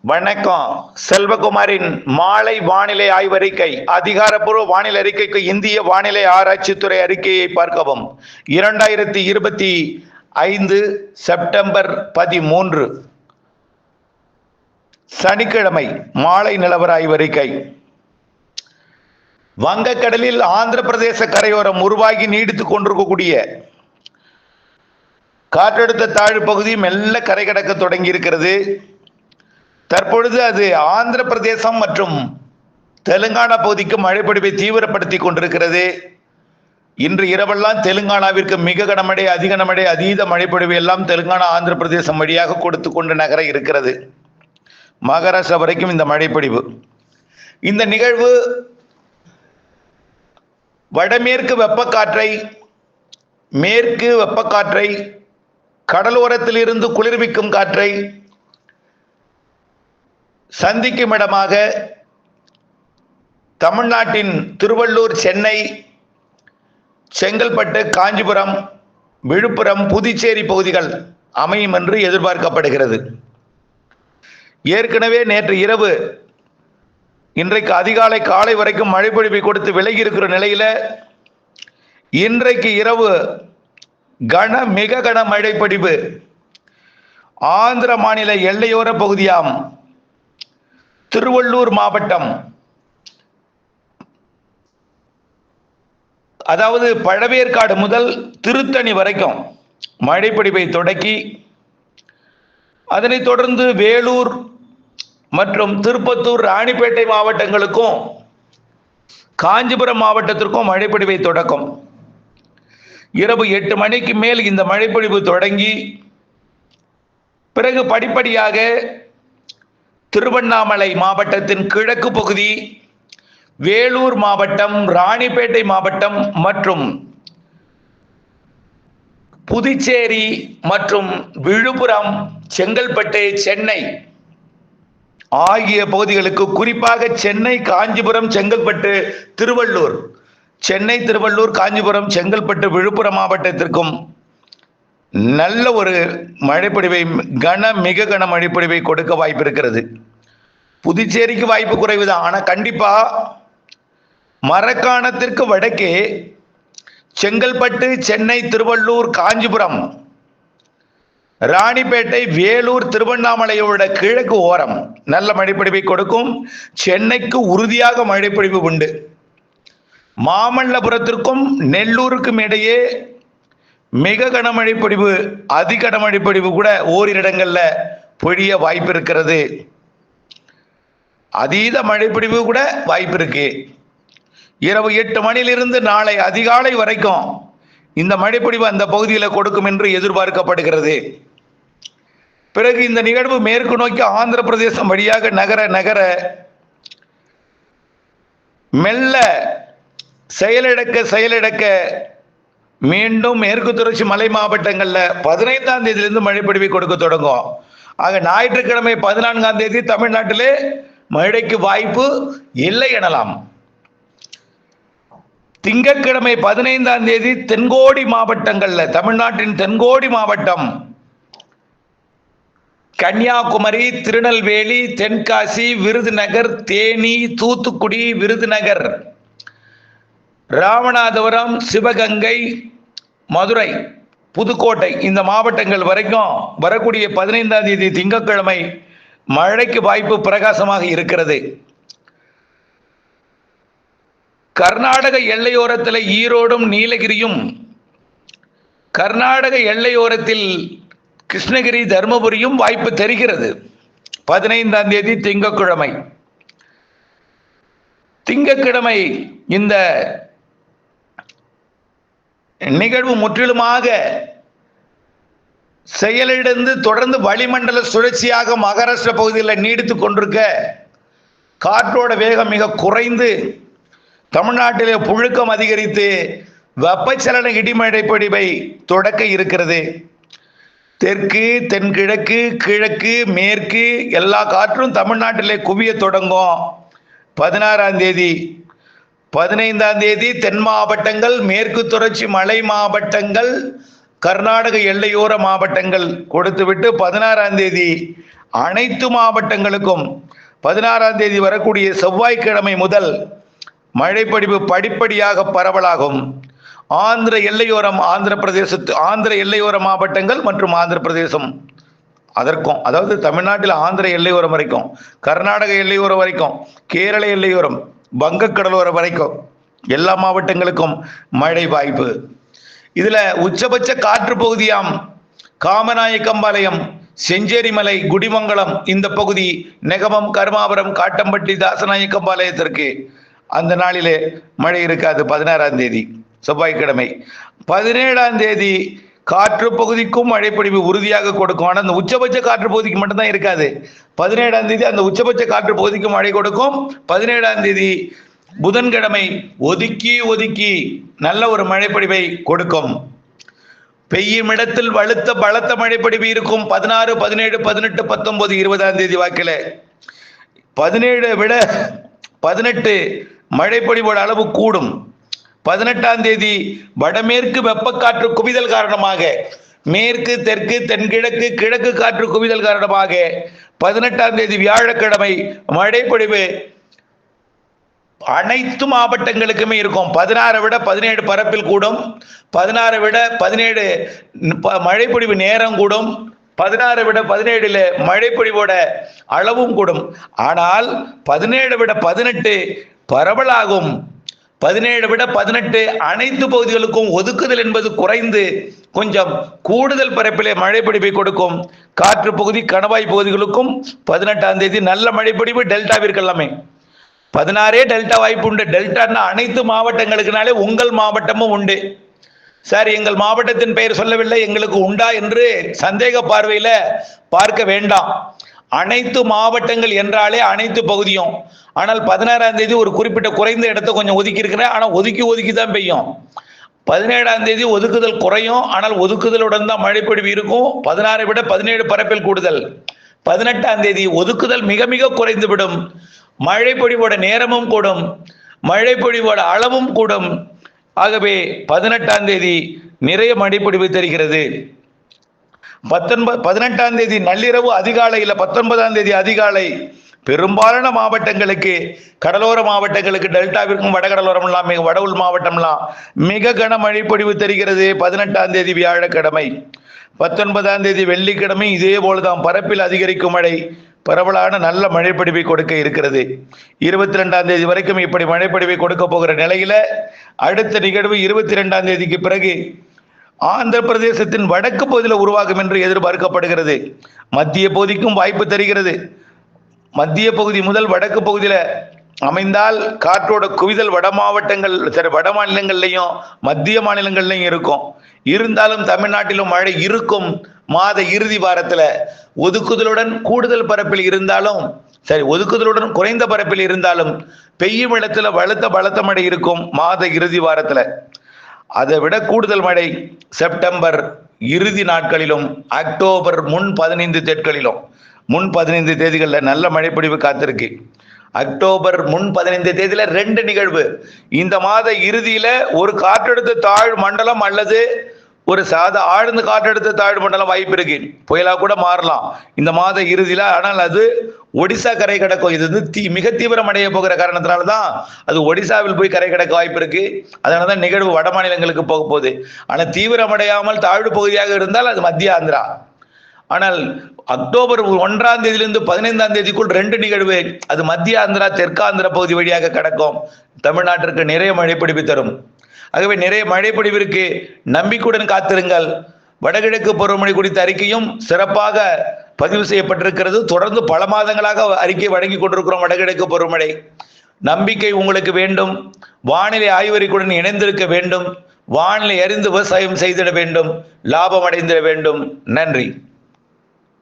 வணக்கம். செல்வகுமாரின் மாலை வானிலை ஆய்வறிக்கை. அதிகாரப்பூர்வ வானிலை அறிக்கைக்கு இந்திய வானிலை ஆராய்ச்சித்துறை அறிக்கையை பார்க்கவும். 2025 செப்டம்பர் 13 சனிக்கிழமை மாலை நிலவர ஆய்வறிக்கை. வங்கக்கடலில் ஆந்திர பிரதேச கரையோரம் உருவாகி நீடித்துக் கொண்டிருக்கக்கூடிய காற்றழுத்த தாழ்வு பகுதி மெல்ல கரை கடக்க தொடங்கி இருக்கிறது. தற்பொழுது அது ஆந்திர பிரதேசம் மற்றும் தெலுங்கானா பகுதிக்கு மழைப்பொழிவை தீவிரப்படுத்தி கொண்டிருக்கிறது. இன்று இரவெல்லாம் தெலுங்கானாவிற்கு மிக கனமழை, அதிக கனமழை, அதீத மழைப்பொழிவு எல்லாம் தெலுங்கானா ஆந்திர பிரதேசம் வழியாக கொடுத்து கொண்டு நகர இருக்கிறது. மகாராஷ்டிரா வரைக்கும் இந்த மழைப்பொழிவு. இந்த நிகழ்வு வடமேற்கு வெப்பக்காற்றை, மேற்கு வெப்பக்காற்றை, கடலோரத்தில் இருந்து குளிர்விக்கும் காற்றை சந்திக்கும் இடமாக தமிழ்நாட்டின் திருவள்ளூர், சென்னை, செங்கல்பட்டு, காஞ்சிபுரம், விழுப்புரம், புதுச்சேரி பகுதிகள் அமையும் என்று எதிர்பார்க்கப்படுகிறது. ஏற்கனவே நேற்று இரவு இன்றைக்கு அதிகாலை காலை வரைக்கும் மழைப்பொழிவை கொடுத்து விலகி இருக்கிற நிலையில இன்றைக்கு இரவு மிக கன மழைப்பொழிவு ஆந்திர மாநில எல்லையோர பகுதியாம் திருவள்ளூர் மாவட்டம், அதாவது பழவேற்காடு முதல் திருத்தணி வரைக்கும் மழைப்பொழிவை தொடக்கி அதனைத் தொடர்ந்து வேலூர் மற்றும் திருப்பத்தூர், ராணிப்பேட்டை மாவட்டங்களுக்கும் காஞ்சிபுரம் மாவட்டத்திற்கும் மழைப்பொழிவை தொடக்கும். இரவு 8 மணிக்கு மேல் இந்த மழைப்பொழிவு தொடங்கி பிறகு படிப்படியாக திருவண்ணாமலை மாவட்டத்தின் கிழக்கு பகுதி, வேலூர் மாவட்டம், ராணிப்பேட்டை மாவட்டம் மற்றும் புதுச்சேரி மற்றும் விழுப்புரம், செங்கல்பட்டு, சென்னை ஆகிய பகுதிகளுக்கு, குறிப்பாக சென்னை, காஞ்சிபுரம், செங்கல்பட்டு, திருவள்ளூர், சென்னை, திருவள்ளூர், காஞ்சிபுரம், செங்கல்பட்டு, விழுப்புரம் மாவட்டத்திற்கும் நல்ல ஒரு மழைப்பொழிவை, மிக கன மழைப்பொழிவை கொடுக்க வாய்ப்பு இருக்கிறது. புதுச்சேரிக்கு வாய்ப்பு குறைவுதான். ஆனால் கண்டிப்பா மரக்காணத்திற்கு வடக்கே செங்கல்பட்டு, சென்னை, திருவள்ளூர், காஞ்சிபுரம், ராணிப்பேட்டை, வேலூர், திருவண்ணாமலையோட கிழக்கு ஓரம் நல்ல மழைப்பொழிவை கொடுக்கும். சென்னைக்கு உறுதியாக மழைப்பொழிவு உண்டு. மாமல்லபுரத்திற்கும் நெல்லூருக்கும் இடையே மிக கனமழை பொழிவு, அதிக கனமழை பொழிவு கூட ஓரிரு இடங்கள்ல பொழிய வாய்ப்பு இருக்கிறது. அதீத மழைப்பொழிவு கூட வாய்ப்பு இருக்கு. இரவு 8 மணியிலிருந்து நாளை அதிகாலை வரைக்கும் இந்த மழைப்பொழிவு அந்த பகுதியில் கொடுக்கும் என்று எதிர்பார்க்கப்படுகிறது. பிறகு இந்த நிகழ்வு மேற்கு நோக்கி ஆந்திர பிரதேசம் வழியாக நகர மெல்ல செயலிழக்க மீண்டும் மேற்கு தொடர்ச்சி மலை மாவட்டங்கள்ல 15ஆம் தேதியிலிருந்து மழைப்பொழிவை கொடுக்க தொடங்கும். ஆக ஞாயிற்றுக்கிழமை 14ஆம் தேதி தமிழ்நாட்டிலே மழைக்கு வாய்ப்பு இல்லை எனலாம். திங்கட்கிழமை 15ஆம் தேதி தென்கோடி மாவட்டங்கள்ல, தமிழ்நாட்டின் தென்கோடி மாவட்டம், கன்னியாகுமரி, திருநெல்வேலி, தென்காசி, விருதுநகர், தேனி, தூத்துக்குடி, விருதுநகர், ராமநாதபுரம், சிவகங்கை, மதுரை, புதுக்கோட்டை இந்த மாவட்டங்கள் வரைக்கும் வரக்கூடிய 15ஆம் தேதி திங்கட்கிழமை மழைக்கு வாய்ப்பு பிரகாசமாக இருக்கிறது. கர்நாடக எல்லையோரத்தில் ஈரோடும் நீலகிரியும், கர்நாடக எல்லையோரத்தில் கிருஷ்ணகிரி, தருமபுரியும் வாய்ப்பு தெரிகிறது. 15ஆம் தேதி திங்கட்கிழமை இந்த நிகழ்வு முற்றிலுமாக செயலிழந்து தொடர்ந்து வளிமண்டல சுழற்சியாக மகாராஷ்டிரா பகுதியில் நீடித்துக் கொண்டிருக்க காற்றோட வேகம் மிக குறைந்து தமிழ்நாட்டிலே புழுக்கம் அதிகரித்து வெப்பச்சலன இடிமழை பொழிவை தொடக்க இருக்கிறது. தெற்கு, தென்கிழக்கு, கிழக்கு, மேற்கு எல்லா காற்றும் தமிழ்நாட்டிலே குவிய தொடங்கும். 16ஆம் தேதி 15ஆம் தேதி தென் மாவட்டங்கள், மேற்கு தொடர்ச்சி மலை மாவட்டங்கள், கர்நாடக எல்லையோர மாவட்டங்கள் கொடுத்துவிட்டு 16ஆம் தேதி அனைத்து மாவட்டங்களுக்கும் 16ஆம் தேதி வரக்கூடிய செவ்வாய்க்கிழமை முதல் மழைப்பொழிவு படிப்படியாக பரவலாகும். ஆந்திர எல்லையோரம் ஆந்திர எல்லையோர மாவட்டங்கள் மற்றும் ஆந்திர பிரதேசம் அதற்கும், அதாவது தமிழ்நாட்டில் ஆந்திர எல்லையோரம் வரைக்கும், கர்நாடக எல்லையோரம் வரைக்கும், கேரள எல்லையோரம், வங்கக்கடலோரம் வரைக்கும் எல்லா மாவட்டங்களுக்கும் மழை வாய்ப்பு. இதுல உச்சபட்ச காற்று பகுதியாம் காமநாயக்கம்பாளையம், செஞ்சேரிமலை, குடிமங்கலம் இந்த பகுதி, நெகமம், கருமாபுரம், காட்டம்பட்டி, தாசநாயக்கம்பாளையத்திற்கு அந்த நாளிலே மழை இருக்காது. 16ஆம் தேதி செவ்வாய்க்கிழமை. 17ஆம் தேதி காற்று பகுதிக்கும் மழைப்பொழிவு உறுதியாக கொடுக்கும். ஆனால் அந்த உச்சபட்ச காற்று பகுதிக்கு மட்டும்தான் இருக்காது. 17ஆம் தேதி அந்த உச்சபட்ச காற்று பகுதிக்கு மழை கொடுக்கும். 17ஆம் தேதி புதன்கிழமை ஒதுக்கி நல்ல ஒரு மழைப்பொழிவை கொடுக்கும். பெய்யும் இடத்தில் பலத்த மழைப்பொழிவு இருக்கும். 16, 17, 18, 19, 20ஆம் தேதி வாக்கில 17 விட 18 மழைப்பொழிவோட அளவு கூடும். 18ஆம் தேதி வடமேற்கு வெப்பக்காற்று குவிதல் காரணமாக, மேற்கு, தெற்கு, தென்கிழக்கு, கிழக்கு காற்று குவிதல் காரணமாக 18ஆம் தேதி வியாழக்கிழமை மழைப்பொழிவு அனைத்து மாவட்டங்களுக்குமே இருக்கும். 16 விட 17 பரப்பில் கூடும். 16 விட 17 மழைப்பொழிவு நேரம் கூடும். 16 விட 17 மழைப்பொழிவோட அளவும் கூடும். ஆனால் 17 விட 18 பரவலாகும். 17 விட 18 அனைத்து பகுதிகளுக்கும் ஒதுக்குதல் என்பது குறைந்து கொஞ்சம் கூடுதல் பரப்பிலே மழைப்பொழிவை கொடுக்கும். காற்று பகுதி, கணவாய் பகுதிகளுக்கும் 18ஆம் தேதி நல்ல மழைப்பொழிவு. டெல்டாவிற்கு எல்லாமே 16 டெல்டா வாய்ப்பு உண்டு. டெல்டான்னா அனைத்து மாவட்டங்களுக்குனாலே உங்கள் மாவட்டமும் உண்டு. சார், எங்கள் மாவட்டத்தின் பெயர் சொல்லவில்லை, எங்களுக்கு உண்டா என்று சந்தேக பார்வையில பார்க்க வேண்டாம். அனைத்து மாவட்டங்கள் என்றாலே அனைத்து பகுதியும். ஆனால் 16ஆம் தேதி ஒரு குறிப்பிட்ட குறைந்த இடத்தை கொஞ்சம் ஒதுக்கி இருக்கிறேன். ஆனால் ஒதுக்கி தான் பெய்யும். 17ஆம் தேதி ஒதுக்குதல் குறையும். ஆனால் ஒதுக்குதலுடன் தான் மழைப்பொழிவு இருக்கும். 16 விட 17 பரப்பில் கூடுதல். 18ஆம் தேதி ஒதுக்குதல் மிக மிக குறைந்துவிடும். மழைப்பொழிவோட நேரமும் கூடும், மழைப்பொழிவோட அளவும் கூடும். ஆகவே 18ஆம் தேதி நிறைய மழைப்பொழிவு தெரிகிறது. 18ஆம் தேதி நள்ளிரவு அதிகாலையில் 19ஆம் தேதி அதிகாலை பெரும்பாலான மாவட்டங்களுக்கு, கடலோர மாவட்டங்களுக்கு, டெல்டாவிற்கும் வடகடலோரம்லாம், வட உள் மாவட்டம்லாம் மிக கன மழைப்பொழிவு தெரிகிறது. 18ஆம் தேதி வியாழக்கிழமை. 19ஆம் தேதி வெள்ளிக்கிழமை இதே போலதான் பரப்பில் அதிகரிக்கும் மழை பரவலான நல்ல மழைப்பொழிவை கொடுக்க இருக்கிறது. 22ஆம் தேதி வரைக்கும் இப்படி மழைப்பொழிவை கொடுக்க போகிற நிலையில அடுத்த நிகழ்வு 22ஆம் தேதிக்கு பிறகு ஆந்திர பிரதேசத்தின் வடக்கு பகுதியில் உருவாகும் என்று எதிர்பார்க்கப்படுகிறது. மத்திய பகுதிக்கும் வாய்ப்பு தெரிகிறது. மத்திய பகுதி முதல் வடக்கு பகுதியில் அமைந்தால் காற்றோட குவிதல் வட மாநிலங்கள்லையும் மத்திய மாநிலங்கள்லையும் இருக்கும். இருந்தாலும் தமிழ்நாட்டிலும் மழை இருக்கும். மாத இறுதி வாரத்தில் ஒதுக்குதலுடன் கூடுதல் பரப்பில் இருந்தாலும் சரி, ஒதுக்குதலுடன் குறைந்த பரப்பில் இருந்தாலும் பெய்யும் இடத்துல பலத்த மழை இருக்கும் மாத இறுதி வாரத்தில். அதை விட கூடுதல் மழை செப்டம்பர் இறுதி நாட்களிலும் அக்டோபர் முன் 15 தேதிகளில் நல்ல மழைப்பொழிவு காத்திருக்கு. அக்டோபர் முன் 15 தேதியில 2 நிகழ்வு. இந்த மாத இறுதியில ஒரு காற்றழுத்த தாழ் மண்டலம் அல்லது ஒரு ஆழ்ந்த காற்றழுத்த தாழ்வு மண்டலம் வாய்ப்பு இருக்கு. புயலா கூட மாறலாம் இந்த மாத இறுதியில. ஆனால் அது ஒடிசா கரை கடக்கும். இது வந்து மிக தீவிரம் அடைய போகிற காரணத்தினால்தான் அது ஒடிசாவில் போய் கரை கடக்க வாய்ப்பு இருக்கு. அதனாலதான் நிகழ்வு வட மாநிலங்களுக்கு போக போகுது. ஆனால் தீவிரமடையாமல் தாழ்வு பகுதியாக இருந்தால் அது மத்திய ஆந்திரா. ஆனால் அக்டோபர் 1ஆம் தேதியிலிருந்து 15ஆம் தேதிக்குள் 2 நிகழ்வு. அது மத்திய ஆந்திரா, தெற்காந்திர பகுதி வழியாக கடக்கும். தமிழ்நாட்டிற்கு நிறைய மழைப்பொழிவு தரும். ஆகவே நிறைய மழைப்பொழிவிற்கு நம்பிக்கையுடன் காத்திருங்கள். வடகிழக்கு பருவமழை குறித்த அறிக்கையும் சிறப்பாக பதிவு செய்யப்பட்டிருக்கிறது. தொடர்ந்து பல மாதங்களாக அறிக்கை வழங்கி கொண்டிருக்கிறோம். வடகிழக்கு பருவமழை நம்பிக்கை உங்களுக்கு வேண்டும். வானிலை ஆய்வறிக்கையுடன் இணைந்திருக்க வேண்டும். வானிலை அறிந்து விவசாயம் செய்திட வேண்டும். லாபம் அடைந்திட வேண்டும். நன்றி.